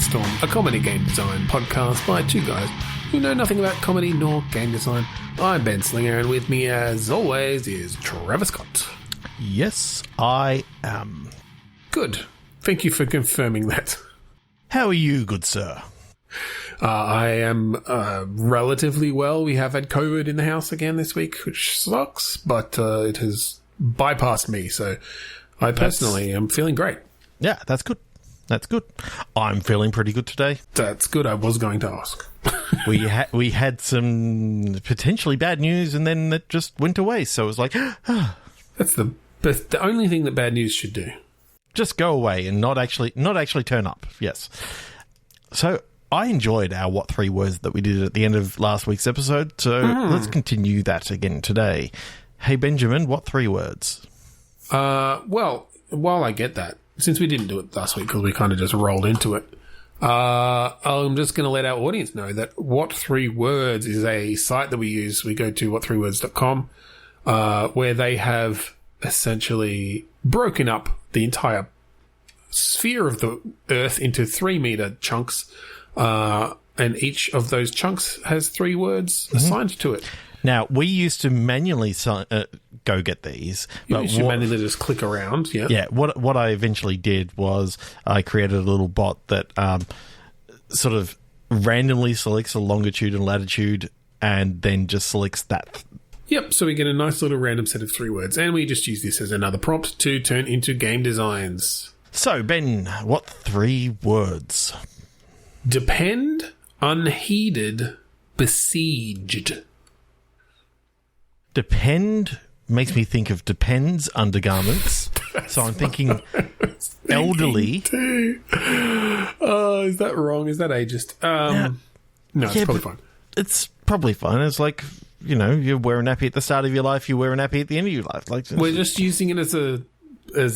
Storm, a comedy game design podcast by two guys who know nothing about comedy nor game design. I'm Ben Slinger, and with me, as always, is Trevor Scott. Yes, I am. Good. Thank you for confirming that. How are you, good sir? I am relatively well. We have had COVID in the house again this week, which sucks, but it has bypassed me, so I personally am feeling great. Yeah, that's good. That's good. I'm feeling pretty good today. That's good. I was going to ask. we had some potentially bad news, and then it just went away. So it was like, that's the only thing that bad news should do. Just go away and not actually turn up. Yes. So I enjoyed our What 3 Words that we did at the end of last week's episode. So let's continue that again today. Hey Benjamin, what 3 words? Well, while I get that, since we didn't do it last week because we kind of just rolled into it, I'm just going to let our audience know that What 3 Words is a site that we use. We go to what3words.com, where they have essentially broken up the entire sphere of the Earth into 3-meter chunks, and each of those chunks has 3 words assigned to it. Now, we used to manually go get these. You used to manually just click around, yeah. Yeah, what I eventually did was I created a little bot that sort of randomly selects a longitude and latitude and then just selects that. Yep, so we get a nice little random set of 3 words, and we just use this as another prompt to turn into game designs. So, Ben, what 3 words? Depend, unheeded, besieged. Depend makes me think of Depends undergarments. So I'm thinking elderly. Oh, is that wrong? Is that ageist? No, it's probably fine. It's probably fine. It's like, you know, you wear a nappy at the start of your life, you wear a nappy at the end of your life. Like, we're just using it as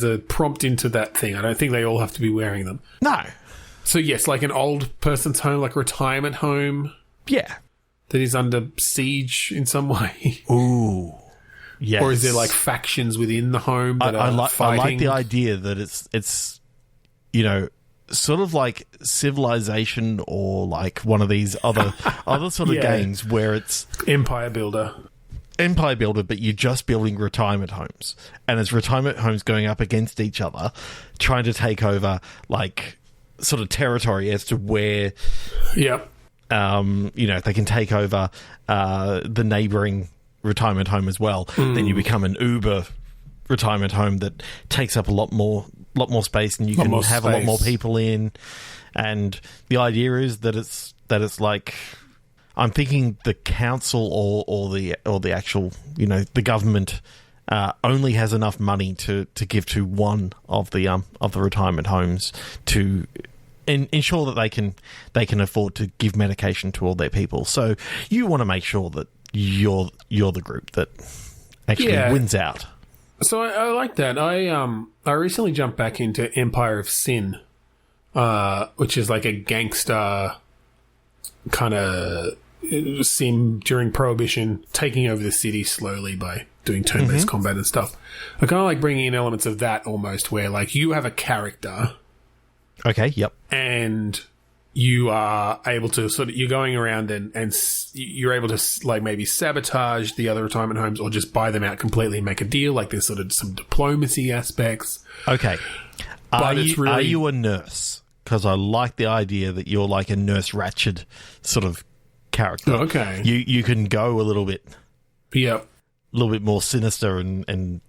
a prompt into that thing. I don't think they all have to be wearing them. No. So yes, like an old person's home, like a retirement home. Yeah. That is under siege in some way. Ooh. Yes. Or is there like factions within the home that are fighting? I like the idea that it's you know, sort of like Civilization or like one of these other sort of games where it's Empire Builder, but you're just building retirement homes. And it's retirement homes going up against each other, trying to take over like sort of territory as to where you know, if they can take over the neighbouring retirement home as well, then you become an Uber retirement home that takes up a lot more space, and you can have a lot more people in. And the idea is that it's like, I'm thinking the council or the actual, you know, the government only has enough money to give to one of the retirement homes to ensure that they can afford to give medication to all their people. So you want to make sure that you're the group that actually wins out. So I like that. I recently jumped back into Empire of Sin, which is like a gangster kind of sim during Prohibition, taking over the city slowly by doing turn-based combat and stuff. I kind of like bringing in elements of that almost, where like you have a character. Okay, yep. And you are able to you're going around and you're able to like maybe sabotage the other retirement homes or just buy them out completely and make a deal. Like there's sort of some diplomacy aspects. Okay. But are you a nurse? Because I like the idea that you're like a Nurse Ratched sort of character. Okay. You can go a little bit. Yep. A little bit more sinister and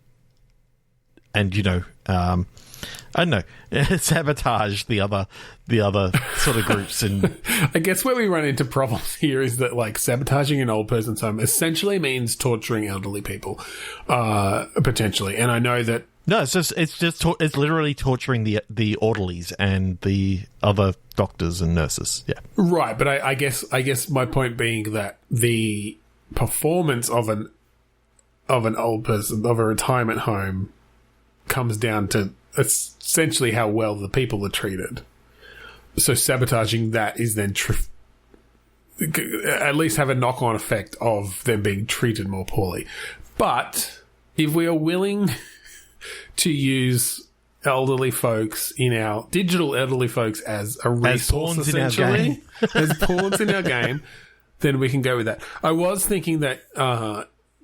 you know, I don't know, sabotage the other sort of groups. And I guess where we run into problems here is that like sabotaging an old person's home essentially means torturing elderly people, potentially. And I know that it's literally torturing the orderlies and the other doctors and nurses. Yeah, right. But I guess my point being that the performance of an old person of a retirement home comes down to essentially how well the people are treated. So sabotaging that is then at least have a knock-on effect of them being treated more poorly. But if we are willing to use elderly folks digital elderly folks as a resource, essentially, as pawns in our game, then we can go with that. I was thinking that,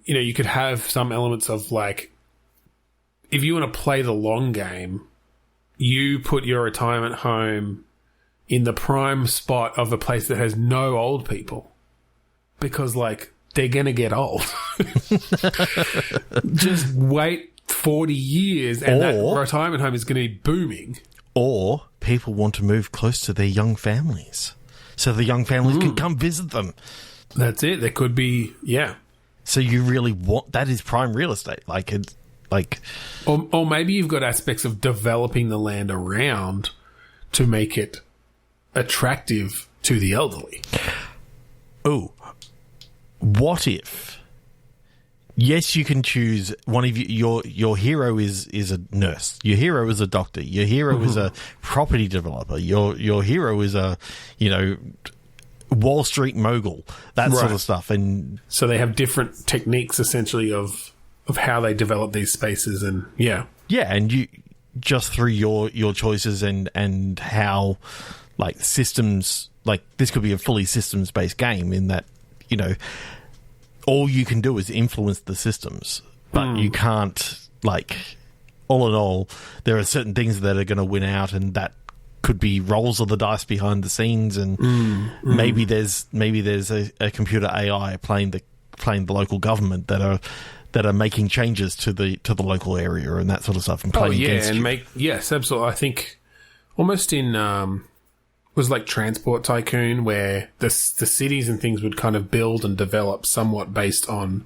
you could have some elements of like, if you want to play the long game, you put your retirement home in the prime spot of a place that has no old people, because like they're gonna get old. Just wait 40 years and that retirement home is going to be booming. Or people want to move close to their young families, so the young families can come visit them. That's it. There could be, yeah. So you really want that is prime real estate, or maybe you've got aspects of developing the land around to make it attractive to the elderly. Oh, what if? Yes, you can choose one of your hero is a nurse. Your hero is a doctor. Your hero is a property developer. Your hero is a, Wall Street mogul. That sort of stuff. And so they have different techniques essentially of how they develop these spaces, and yeah, and you just through your choices and how like systems, like this could be a fully systems based game in that all you can do is influence the systems, but you can't, like, all in all, there are certain things that are going to win out, and that could be rolls of the dice behind the scenes, and maybe there's a computer AI playing the local government that are making changes to the local area and that sort of stuff, and playing against you. Yes, absolutely. I think almost in was like Transport Tycoon, where the cities and things would kind of build and develop somewhat based on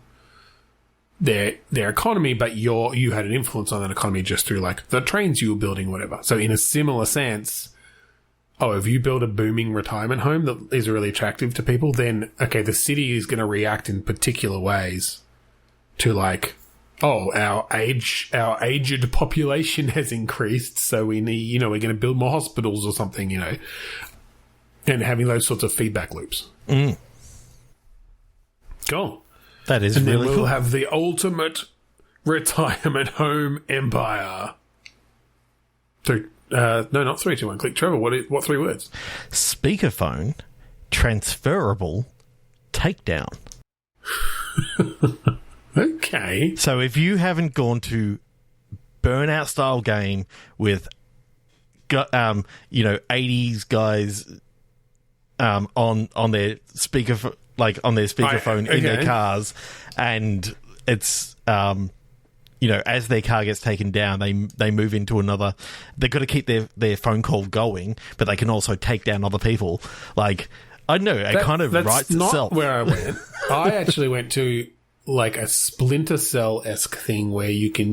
their economy, but you had an influence on that economy just through like the trains you were building, whatever. So in a similar sense, if you build a booming retirement home that is really attractive to people, then okay, the city is going to react in particular ways to like, our aged population has increased, so we need, we're going to build more hospitals or something, and having those sorts of feedback loops. Cool. That is and really then we'll have the ultimate retirement home empire. So, no, not 3, 2, 1. Click. Trevor, what 3 words? Speakerphone, transferable, takedown. Okay. So if you haven't gone to Burnout style game with 80s guys on their speaker speakerphone in their cars, and it's as their car gets taken down, they move into another. They've got to keep their phone call going, but they can also take down other people. Like, I don't know, it kind of writes itself. That's not where I went. I actually went to like a Splinter Cell-esque thing where you can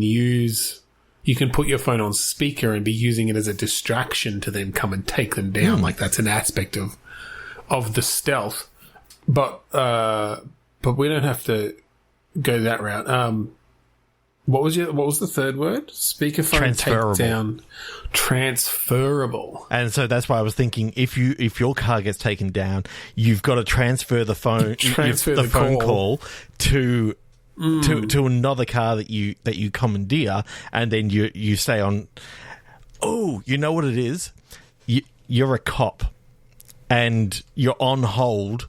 put your phone on speaker and be using it as a distraction to then come and take them down. Like that's an aspect of the stealth. But we don't have to go that route. What was the third word? Speakerphone, takedown, transferable. And so that's why I was thinking, if your car gets taken down, you've got to transfer the phone, the phone call to another car that you commandeer, and then you stay on. Oh, you know what it is? You're a cop, and you're on hold,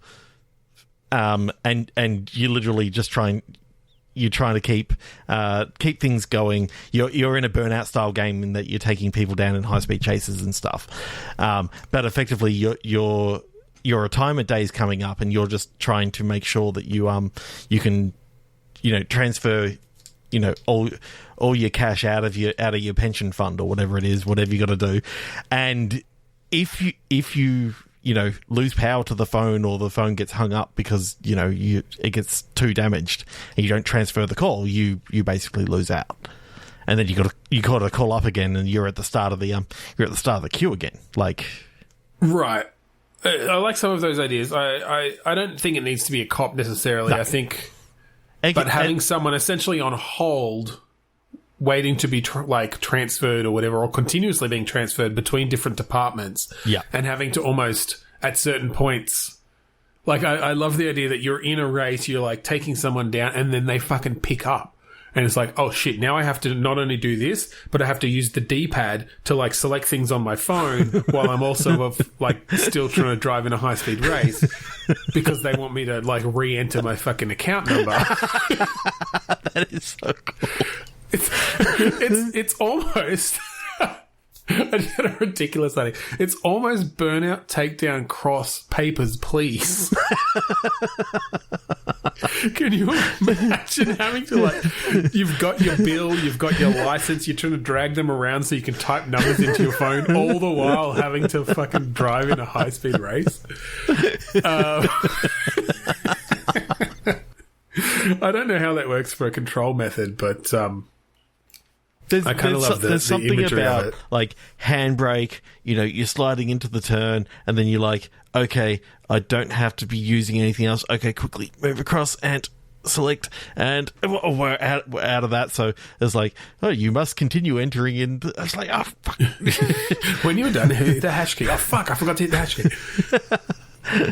and you're literally just trying to keep things going. You're in a Burnout style game in that you're taking people down in high speed chases and stuff. But effectively, your retirement day is coming up, and you're just trying to make sure that you can transfer all your cash out of your pension fund or whatever it is, whatever you got to do. And if you lose power to the phone, or the phone gets hung up because it gets too damaged, and you don't transfer the call, you basically lose out, and then you got to call up again, and you're at the start of the queue again. Like, right. I like some of those ideas. I don't think it needs to be a cop necessarily. No. I think, but having someone essentially on hold, waiting to be transferred or whatever, or continuously being transferred between different departments, and having to almost at certain points, like I love the idea that you're in a race, you're like taking someone down, and then they fucking pick up, And it's like, oh shit, now I have to not only do this, but I have to use the D-pad to like select things on my phone while I'm also like still trying to drive in a high-speed race because they want me to like re-enter my fucking account number. That is so cool. It's almost... I just had a ridiculous idea. It's almost Burnout, Takedown, cross Papers, Please. Can you imagine having to, like, you've got your bill, you've got your license, you're trying to drag them around so you can type numbers into your phone, all the while having to fucking drive in a high-speed race? I don't know how that works for a control method, but... I kind of love there's something about like handbrake, you're sliding into the turn and then you're like, okay, I don't have to be using anything else. Okay, quickly move across and select and we're out of that. So it's like, oh, you must continue entering in. I was like, oh, fuck. When you're done, hit the hash key. Oh, fuck, I forgot to hit the hash key.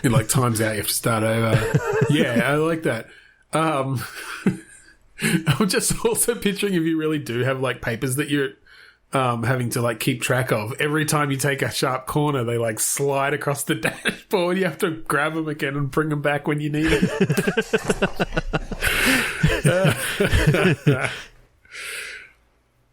It like times out, you have to start over. Yeah, I like that. I'm just also picturing if you really do have like papers that you're having to like keep track of. Every time you take a sharp corner, they like slide across the dashboard. You have to grab them again and bring them back when you need it.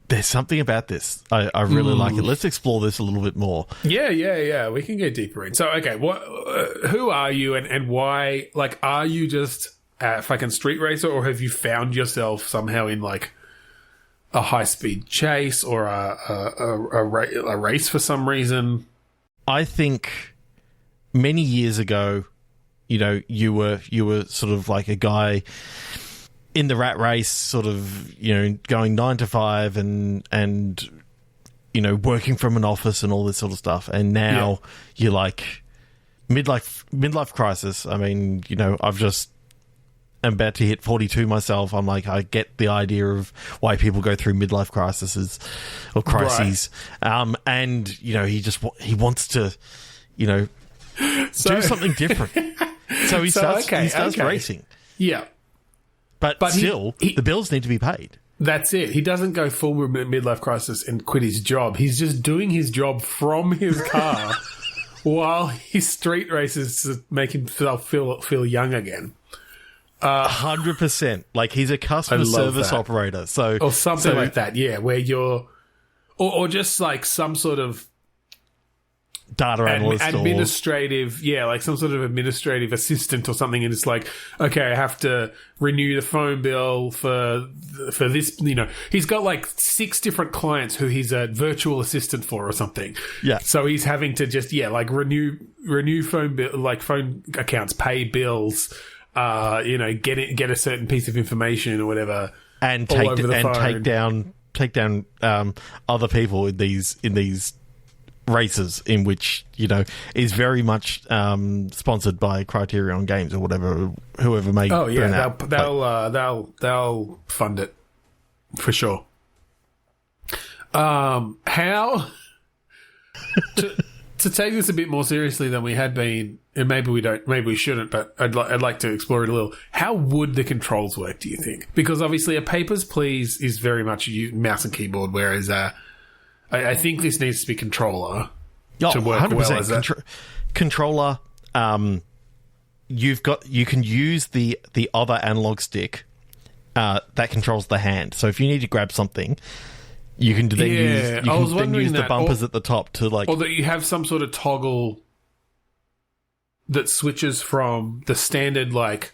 There's something about this. I really like it. Let's explore this a little bit more. Yeah. We can go deeper in. So, okay, who are you and why? Like, are you just a fucking street racer, or have you found yourself somehow in like a high-speed chase or a race for some reason? I think many years ago, you were sort of like a guy in the rat race, sort of, going 9 to 5 and working from an office and all this sort of stuff. And now you're like midlife crisis. I mean, I'm about to hit 42 myself. I'm like, I get the idea of why people go through midlife crises or crises. Right. And, he wants to, do something different. So he starts racing. Yeah. But still, the bills need to be paid. That's it. He doesn't go full midlife crisis and quit his job. He's just doing his job from his car while he street races to make himself feel young again. 100%. Like he's a customer service operator, or something like that. Yeah, where you're, or just like some sort of data analyst, administrative, like some sort of administrative assistant or something. And it's like, okay, I have to renew the phone bill for this. He's got like 6 different clients who he's a virtual assistant for or something. Yeah. So he's having to just like renew phone bill, like phone accounts, pay bills. Get a certain piece of information or whatever, and take down other people in these races, in which is very much sponsored by Criterion Games or whatever, whoever made. Oh yeah, they'll fund it for sure. How to take this a bit more seriously than we had been, and maybe we shouldn't, but I'd like to explore it a little. How would the controls work, do you think? Because obviously a Papers, Please is very much a mouse and keyboard, whereas I think this needs to be controller to work 100%. Well as that. Controller. You can use the other analog stick that controls the hand. So if you need to grab something, you can then use the bumpers at the top to like... Or that you have some sort of toggle that switches from the standard, like,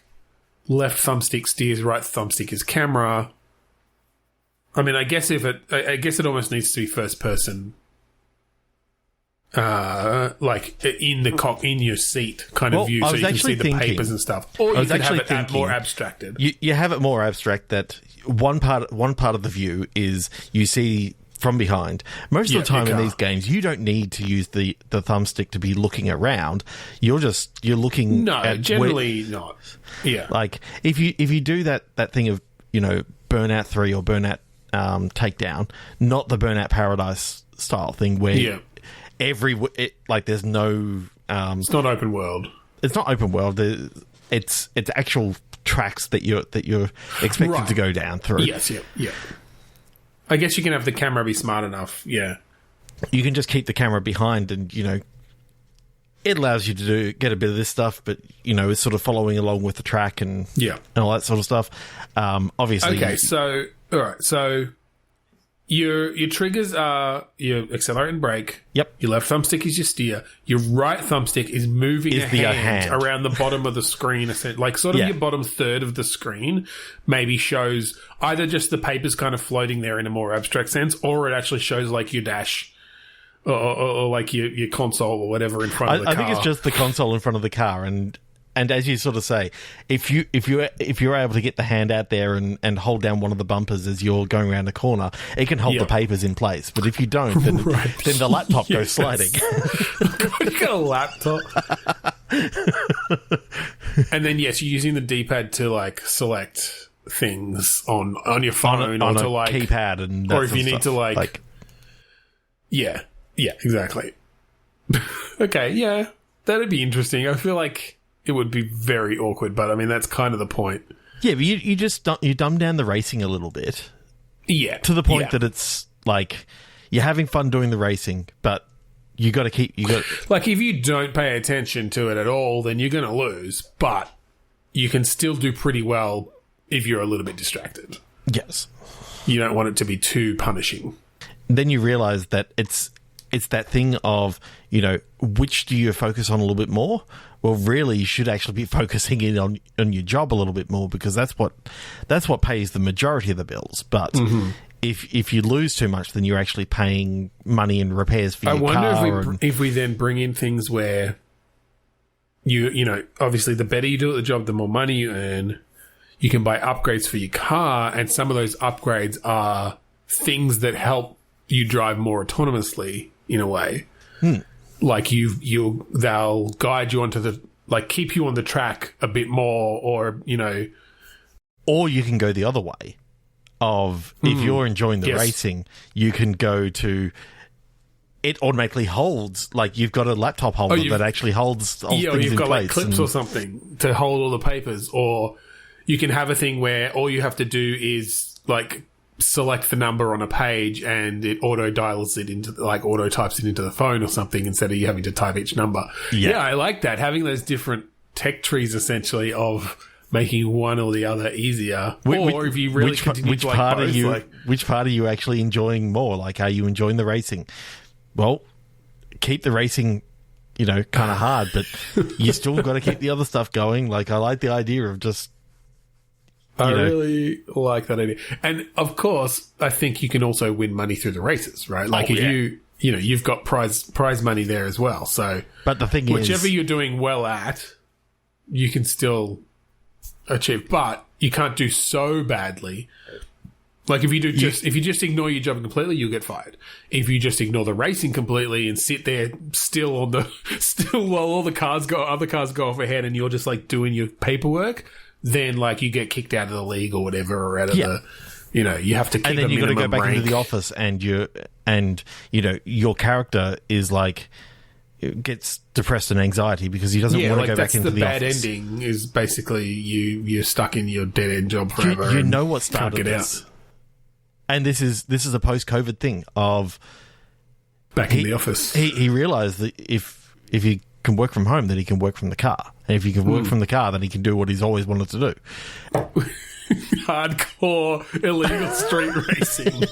left thumbstick steers, right thumbstick is camera. I mean, I guess it almost needs to be first person, like in your seat kind of view, so you can see the papers and stuff. Or you could have it more abstracted. You have it more abstract. That one part of the view is you see from behind. Most of the time in these games, you don't need to use the thumbstick to be looking around. You're looking. No, generally not. Yeah, like if you do that thing of Burnout 3 or Burnout Takedown, not the Burnout Paradise style thing where there's no. It's not open world. It's not open world. It's actual tracks that you're expected to go down through. Yes, yeah. I guess you can have the camera be smart enough. Yeah, you can just keep the camera behind, and it allows you to get a bit of this stuff, but it's sort of following along with the track and all that sort of stuff. Obviously, okay. So all right, so. Your triggers are your accelerate and brake. Yep. Your left thumbstick is your steer. Your right thumbstick is moving a hand around the bottom of the screen. Like sort of your bottom third of the screen maybe shows either just the papers kind of floating there in a more abstract sense, or it actually shows like your dash or like your console or whatever in front of the car. I think it's just the console in front of the car, and as you sort of say, if you're able to get the hand out there and hold down one of the bumpers as you're going around a corner, it can hold the papers in place. But if you don't, then the laptop goes sliding. You got a laptop. And then you're using the D-pad to like select things on your phone on to a like keypad, and or if you need to like yeah, exactly. Okay, yeah, that'd be interesting. I feel like it would be very awkward, but I mean, that's kind of the point. Yeah, but you just you dumb down the racing a little bit. Yeah. To the point that it's like you're having fun doing the racing, but you got to keep... Like, if you don't pay attention to it at all, then you're going to lose, but you can still do pretty well if you're a little bit distracted. Yes. You don't want it to be too punishing. Then you realise that it's that thing of, which do you focus on a little bit more? Well, really, you should actually be focusing in on your job a little bit more, because that's what pays the majority of the bills. But if you lose too much, then you're actually paying money in repairs for your car. I wonder if we then bring in things where obviously the better you do at the job, the more money you earn. You can buy upgrades for your car, and some of those upgrades are things that help you drive more autonomously in a way. Like they'll guide you onto keep you on the track a bit more, or or you can go the other way of if you're enjoying the racing, you can go to it automatically holds, like you've got a laptop holder that actually holds things or you've in got place like clips or something to hold all the papers, or you can have a thing where all you have to do is like select the number on a page and it auto types it into the phone or something, instead of you having to type each number. Yeah, I like that, having those different tech trees essentially of making one or the other easier. Or if you really which part are you actually enjoying more? Like, are you enjoying the racing? Well, keep the racing kind of hard, but you still got to keep the other stuff going. Like, I like the idea of just I really like that idea. And of course, I think you can also win money through the races, right? Like you've got prize money there as well. So, but the thing whichever you're doing well at, you can still achieve, but you can't do so badly. Like if you just ignore your job completely, you'll get fired. If you just ignore the racing completely and sit there still while other cars go off ahead and you're just like doing your paperwork, then like you get kicked out of the league or whatever, or out of the, you have to keep. And then you got to go back rank into the office, and your character is like gets depressed and anxiety because he doesn't want to go back into the office. That's the bad ending. Is basically you're stuck in your dead end job forever. You know what started this, and this is a post-COVID thing of back in the office. He realised that if he can work from home, then he can work from the car. And if he can work from the car, then he can do what he's always wanted to do. Hardcore illegal street racing.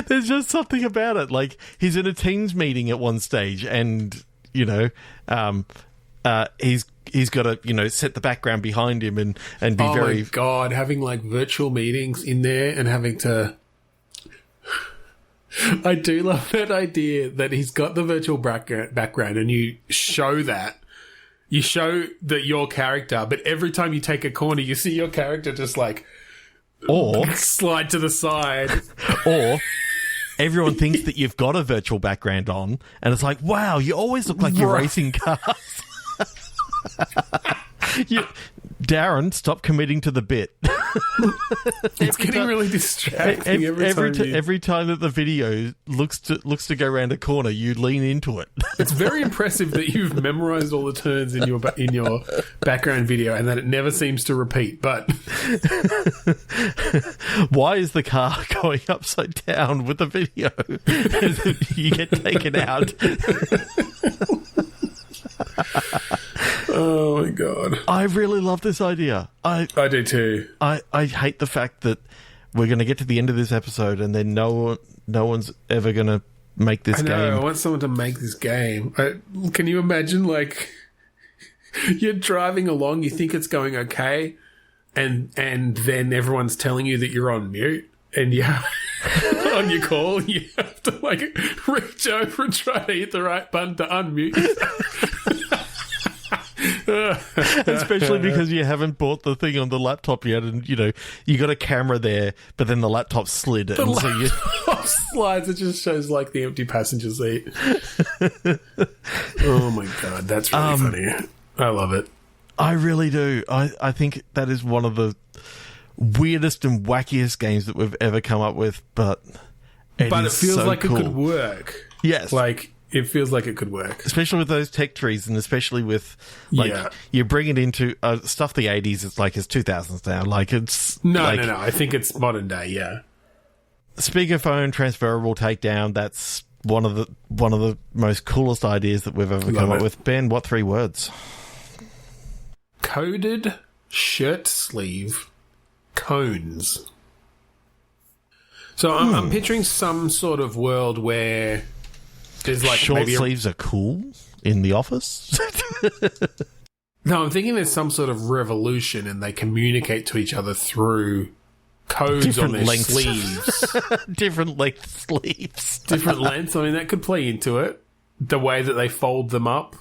There's just something about it. Like, he's in a Teams meeting at one stage and, he's got to, set the background behind him and be very... Oh, my God. Having, like, virtual meetings in there and having to... I do love that idea that he's got the virtual background and you show that. You show that your character, but every time you take a corner, you see your character just like... Or... slide to the side. Or... everyone thinks that you've got a virtual background on, and it's like, wow, you always look like you're racing cars. Darren, stop committing to the bit. It's getting really distracting every time that the video looks to go around a corner, you lean into it. It's very impressive that you've memorized all the turns in your background video and that it never seems to repeat. But why is the car going upside down with the video? You get taken out. Oh my god! I really love this idea. I do too. I hate the fact that we're going to get to the end of this episode and then no one's ever going to make this game. I want someone to make this game. Can you imagine, like, you're driving along, you think it's going okay, and then everyone's telling you that you're on mute, and you on your call, you have to like reach over and try to hit the right button to unmute yourself. Especially because you haven't bought the thing on the laptop yet, and you got a camera there, but then the laptop slid, the laptop slides. It just shows like the empty passenger seat. Oh my god, that's really funny. I love it. I really do. I think that is one of the weirdest and wackiest games that we've ever come up with, but it feels so like cool. It could work. Yes, like. It feels like it could work. Especially with those tech trees, and especially with, you bring it into stuff the 80s, it's 2000s now. Like, it's... No. I think it's modern day, yeah. Speakerphone, transferable takedown, that's one of the most coolest ideas that we've ever come up with. Ben, what 3 words? Coded shirt sleeve cones. So I'm picturing some sort of world where... There's like short sleeves are cool in the office. No, I'm thinking there's some sort of revolution and they communicate to each other through codes different on their lengths. sleeves. Different length sleeves. Different lengths. I mean, that could play into it. The way that they fold them up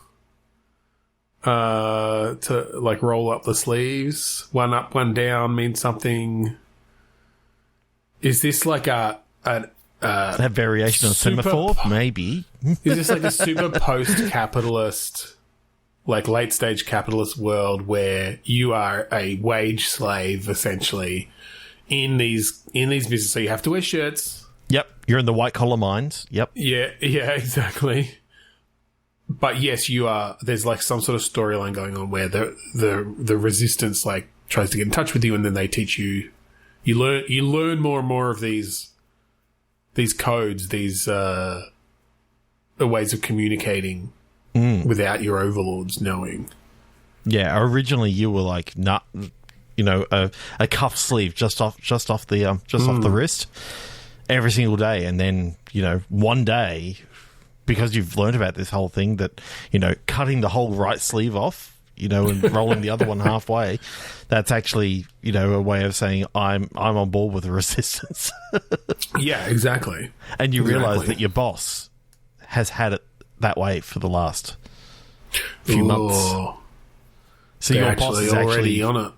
to like roll up the sleeves. One up, one down means something. Is this like a variation of semaphore? Maybe. Is this like a super post-capitalist, like late-stage capitalist world where you are a wage slave, essentially, in these businesses? So you have to wear shirts. Yep. You're in the white-collar mines. Yep. Yeah, exactly. But yes, you are. There's like some sort of storyline going on where the resistance like tries to get in touch with you, and then they teach you. You learn more and more of these codes, these ways of communicating without your overlords knowing. Yeah, originally you were like a cuff sleeve just off the wrist every single day, and then one day, because you've learned about this whole thing that cutting the whole right sleeve off, and rolling the other one halfway, that's actually, a way of saying I'm on board with the resistance. Yeah, exactly. And you realise that your boss has had it that way for the last few months. So they're your boss is already on it.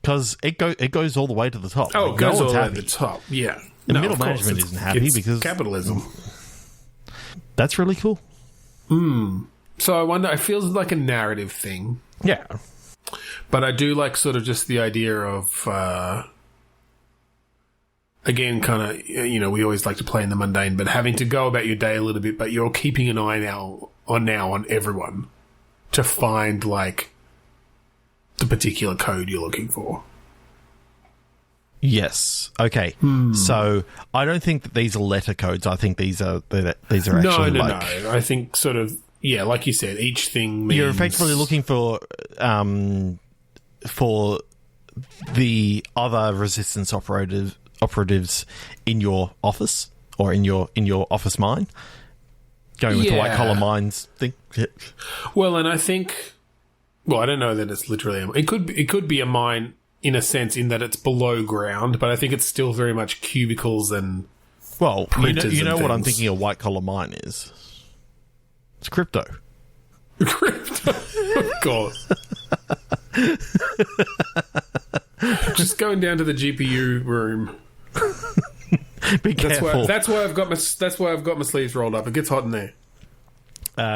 Because it goes all the way to the top. Oh, it goes all the way to the top. Yeah. The middle management isn't happy because capitalism. That's really cool. So I wonder, it feels like a narrative thing. Yeah. But I do like sort of just the idea of, again, kind of, we always like to play in the mundane, but having to go about your day a little bit, but you're keeping an eye on everyone to find, like, the particular code you're looking for. Yes. Okay. So I don't think that these are letter codes. I think these are actually no. I think sort of, yeah, like you said, each thing means... You're effectively looking for the other resistance operatives in your office or in your office mine. Going with the white collar mines thing. Well, and I think, I don't know that it's literally it could be a mine in a sense, in that it's below ground, but I think it's still very much cubicles and printers. You know what I'm thinking a white collar mine is? It's crypto. Crypto, of course. Just going down to the GPU room. Be careful. That's why I've got my sleeves rolled up. It gets hot in there.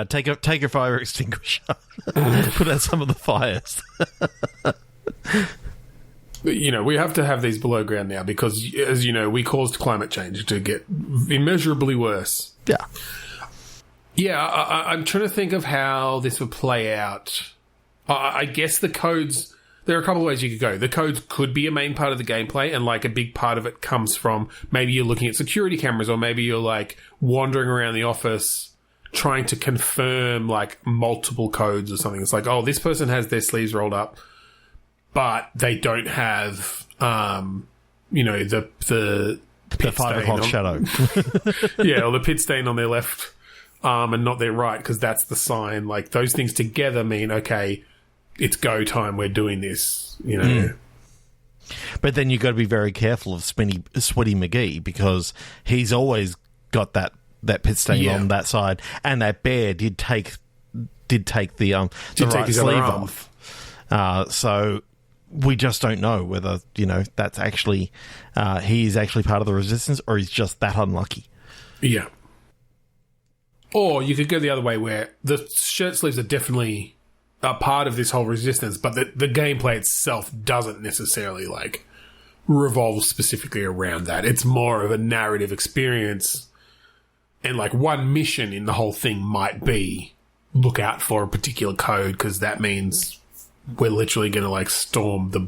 Take a fire extinguisher. Put out some of the fires. You know, we have to have these below ground now because, as you know, we caused climate change to get immeasurably worse. Yeah. Yeah, I'm trying to think of how this would play out. I guess the codes... There are a couple of ways you could go. The codes could be a main part of the gameplay, and, like, a big part of it comes from maybe you're looking at security cameras, or maybe you're, like, wandering around the office trying to confirm, like, multiple codes or something. It's like, oh, this person has their sleeves rolled up, but they don't have, you know, the 5 o'clock shadow. Yeah, or the pit stain on their left arm and not their right, because that's the sign. Like, those things together mean, okay, it's go time, we're doing this, you know. But then you've got to be very careful of Sweaty McGee, because he's always got that pit stain on that side, and that bear did take the right sleeve off. So we just don't know whether, you know, that's actually he is actually part of the resistance, or he's just that unlucky. Yeah. Or you could go the other way, where the shirt sleeves are definitely a part of this whole resistance, but the gameplay itself doesn't necessarily, like, revolve specifically around that. It's more of a narrative experience, and, like, one mission in the whole thing might be look out for a particular code, because that means we're literally going to, like, storm the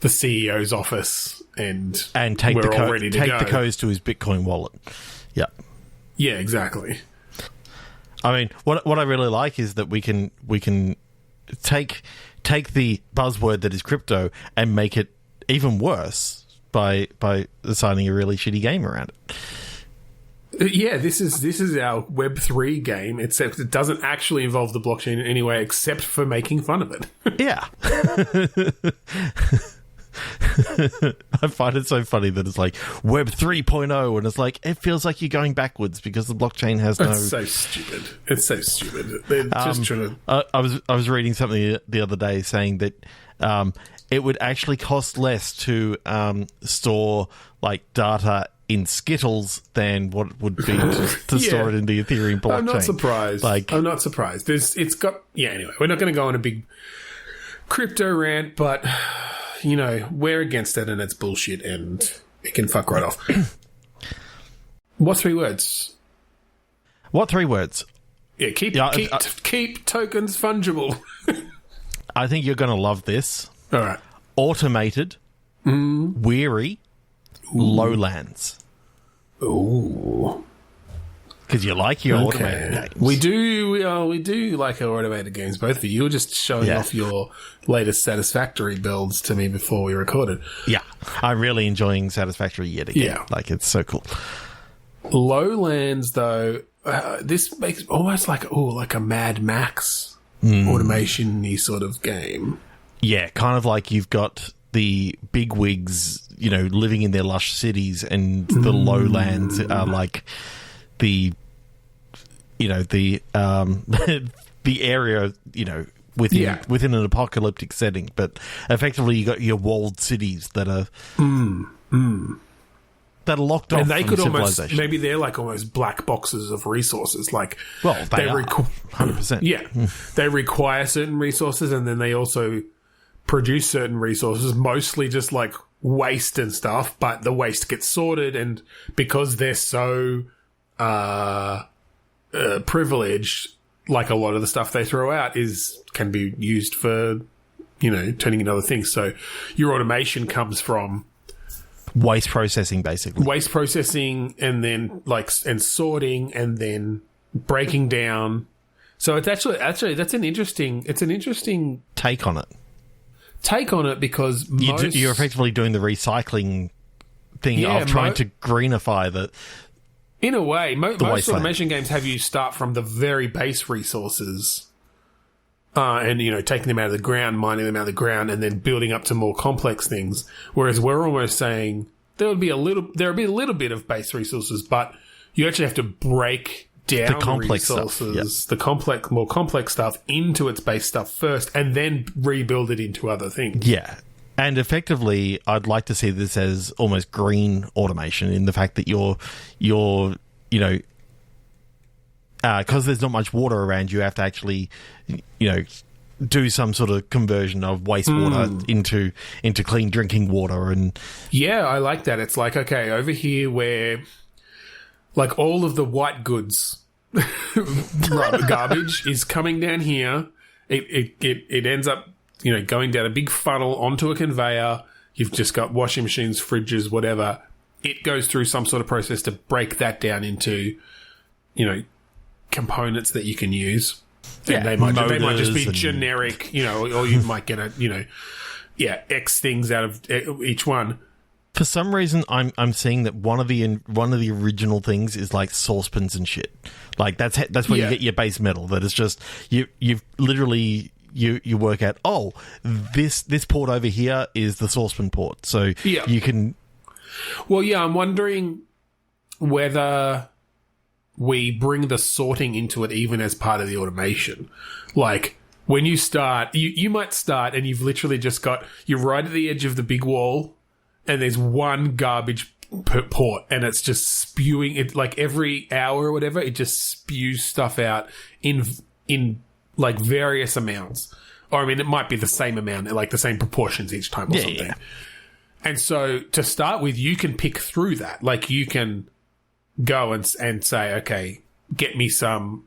CEO's office, and take we're the all ready to go. the codes to his Bitcoin wallet. Yeah. Yeah, exactly. I mean, what I really like is that we can take the buzzword that is crypto and make it even worse by assigning a really shitty game around it. Yeah, this is our Web3 game, except it doesn't actually involve the blockchain in any way except for making fun of it. Yeah. I find it so funny that it's like Web 3.0, and it's like, it feels like you're going backwards because the blockchain has no... It's so stupid. It's so stupid. They're just trying to... I was reading something the other day saying that it would actually cost less to store, like, data in Skittles than what it would be to store it in the Ethereum blockchain. I'm not surprised. I'm not surprised. Anyway, we're not going to go on a big crypto rant, but... You know, we're against it, and it's bullshit, and it can fuck right off. What 3 words? What 3 words? Yeah, keep tokens fungible. I think you're going to love this. All right. Automated, weary, lowlands. Ooh. Because you like your automated games. We do like our automated games. Both of you were just showing off your latest Satisfactory builds to me before we recorded. Yeah. I'm really enjoying Satisfactory yet again. Yeah. Like, it's so cool. Lowlands, though, this makes almost like a Mad Max automation-y sort of game. Yeah, kind of like you've got the bigwigs, you know, living in their lush cities, and the lowlands are like... the area, you know, within an apocalyptic setting, but effectively you got your walled cities that are that are locked off, and they could civilization. Maybe they're like almost black boxes of resources. Like, well, they are 100%. Yeah, they require certain resources, and then they also produce certain resources, mostly just like waste and stuff. But the waste gets sorted, and because they're so privileged, like a lot of the stuff they throw out can be used for, you know, turning into other things. So your automation comes from waste processing, basically. Waste processing, and then and sorting, and then breaking down. So it's actually that's an interesting take on it. Because you're effectively doing the recycling thing of trying to greenify the. In a way, most automation games have you start from the very base resources, and, you know, taking them out of the ground, mining them out of the ground, and then building up to more complex things. Whereas we're almost saying there would be a little bit of base resources, but you actually have to break down the complex resources, the more complex stuff into its base stuff first, and then rebuild it into other things. Yeah. And effectively, I'd like to see this as almost green automation, in the fact that you're you know, because there's not much water around, you have to actually, do some sort of conversion of wastewater into clean drinking water. And yeah, I like that. It's like, okay, over here where like all of the white goods garbage is coming down here, it ends up going down a big funnel onto a conveyor. You've just got washing machines, fridges, whatever. It goes through some sort of process to break that down into components that you can use. Yeah, and they might just be generic, or you might get X things out of each one. For some reason, I'm seeing that one of the original things is like saucepans and shit. Like that's where you get your base metal. That is just you've literally you work out. Oh, this port over here is the saucepan port. So you can. Well, yeah, I'm wondering whether we bring the sorting into it even as part of the automation. Like, when you start, you might start and you've literally just you're right at the edge of the big wall and there's one garbage port and it's just spewing it, like every hour or whatever, it just spews stuff out in like various amounts. Or, I mean, it might be the same amount, like the same proportions each time or something. Yeah. And so, to start with, you can pick through that. Like, you can go and say, okay, get me some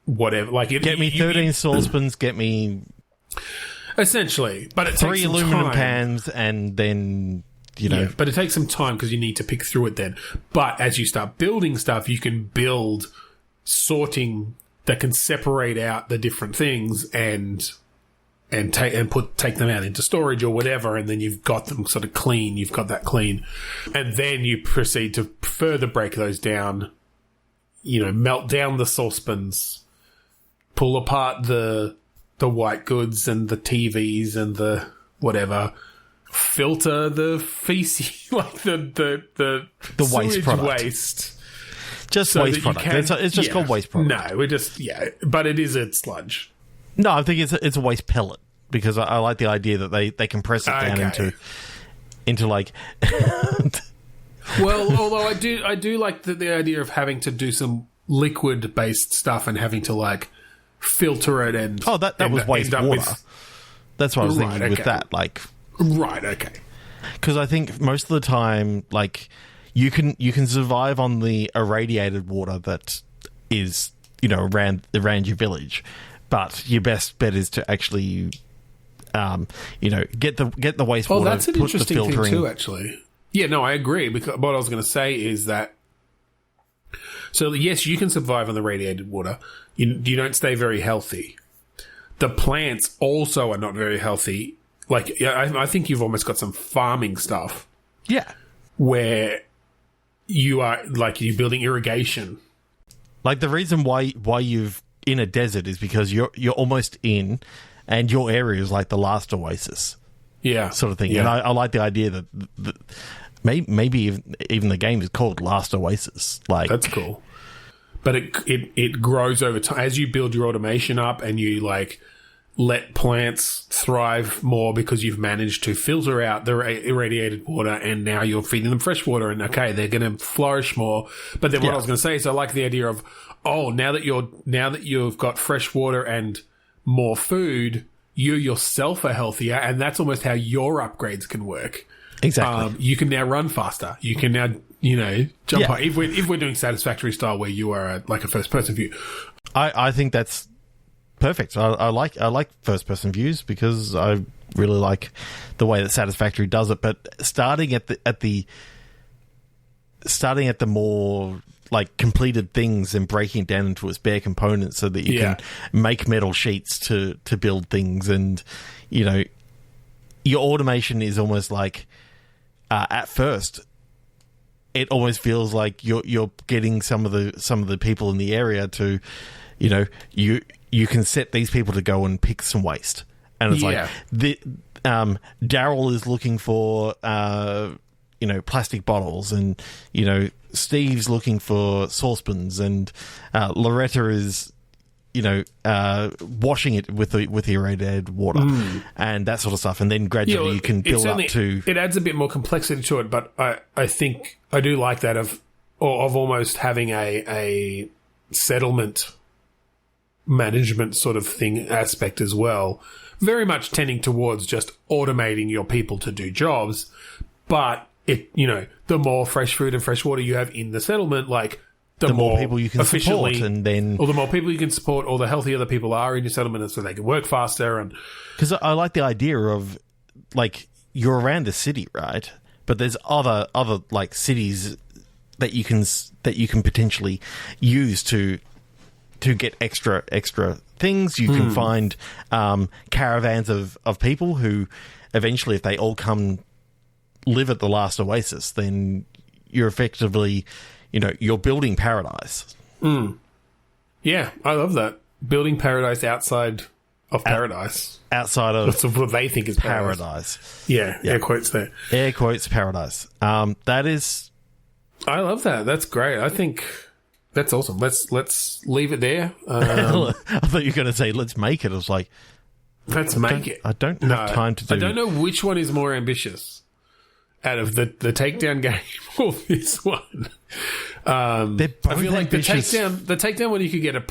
whatever. Like, get me 13 saucepans, get me essentially, but it 3 takes some aluminum time. cans, and then but it takes some time because you need to pick through it then. But as you start building stuff, you can build sorting that can separate out the different things and take them out into storage or whatever, and then you've got them sort of clean. You've got that clean, and then you proceed to further break those down. Melt down the saucepans, pull apart the white goods and the TVs and the whatever, filter the feces, like the waste product. Just so waste product. It's just called waste product. No, but it is a sludge. No, I think it's a waste pellet because I like the idea that they compress it down into like. Well, although I do like the idea of having to do some liquid based stuff and having to like filter it and that was waste water. That's what I was thinking with that. Like, right, okay. Because I think most of the time, like you can survive on the irradiated water that is around your village. But your best bet is to actually, get the wastewater. Oh, that's an put interesting the filtering. Thing too, actually. Yeah, no, I agree. Because what I was going to say is that, so yes, you can survive on the radiated water. You don't stay very healthy. The plants also are not very healthy. Like, I think you've almost got some farming stuff. Yeah, where you are like you're building irrigation. Like the reason why you've in a desert is because you're almost in, and your area is like the last oasis, sort of thing. And I like the idea that maybe even the game is called Last Oasis. Like that's cool, but it grows over time as you build your automation up and you like let plants thrive more because you've managed to filter out the irradiated water and now you're feeding them fresh water and okay, they're going to flourish more. But then what I was going to say is I like the idea of now that you've got fresh water and more food, you yourself are healthier, and that's almost how your upgrades can work. Exactly. You can now run faster. You can now, jump high. If we're doing satisfactory style where you are like a first person view, I think that's perfect. I like first person views because I really like the way that Satisfactory does it. But starting at the more like completed things and breaking it down into its bare components so that you can make metal sheets to build things, and your automation is almost like at first it almost feels like you're getting some of the people in the area to you can set these people to go and pick some waste, and it's like Daryl is looking for plastic bottles, and Steve's looking for saucepans, and Loretta is washing it with the irradiated water and that sort of stuff, and then gradually you can build up to. It adds a bit more complexity to it, but I think I do like that of almost having a settlement management sort of thing aspect as well. Very much tending towards just automating your people to do jobs, but the more fresh food and fresh water you have in the settlement, like the more people you can support, and then or the more people you can support, or the healthier the people are in your settlement, so they can work faster. And because I like the idea of like you're around the city, right? But there's other like cities that you can potentially use to get extra things. You can find caravans of people who eventually, if they all come live at the last oasis, then you're effectively, you're building paradise. Yeah, I love that. Building paradise outside of paradise. Outside of that's what they think is paradise. Yeah, air quotes there. Air quotes paradise. That is... I love that. That's great. I think... That's awesome. Let's leave it there. I thought you were going to say, let's make it. I was like... Let's make it. I don't have time to do... I don't know which one is more ambitious out of the Takedown game or this one. They're both I feel like ambitious. the Takedown one, you could get a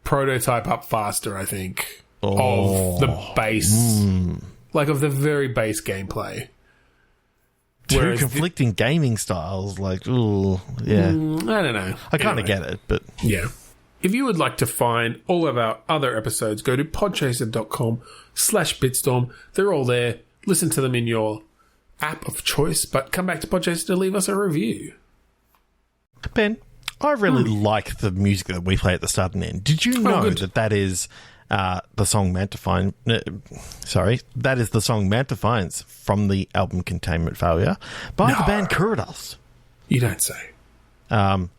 prototype up faster, I think, of the base, like of the very base gameplay. Two conflicting gaming styles, like, ooh, yeah. I don't know. I kind of get it, but... Yeah. If you would like to find all of our other episodes, go to podchaser.com/bitstorm. They're all there. Listen to them in your app of choice, but come back to Podchaser to leave us a review. Ben, I really like the music that we play at the start and end. Did you know that is the song Manta Finds... that is the song Manta Finds from the album Containment Failure by the band Kuridas. You don't say. Where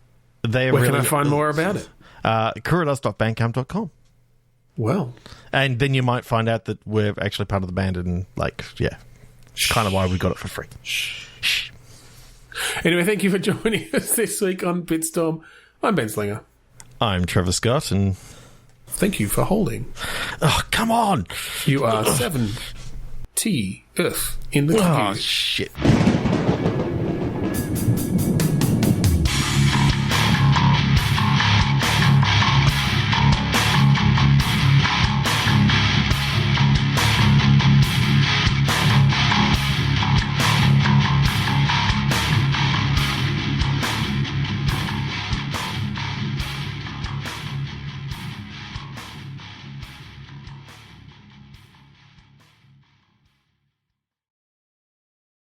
can I find more about it? Kuridas.bandcamp.com. Well. And then you might find out that we're actually part of the band and, kind of why we got it for free. Shh. Anyway, thank you for joining us this week on Bitstorm. I'm Ben Slinger. I'm Trevor Scott, and... Thank you for holding. Oh, come on! You are 7 T Earth in the computer. Oh, shit.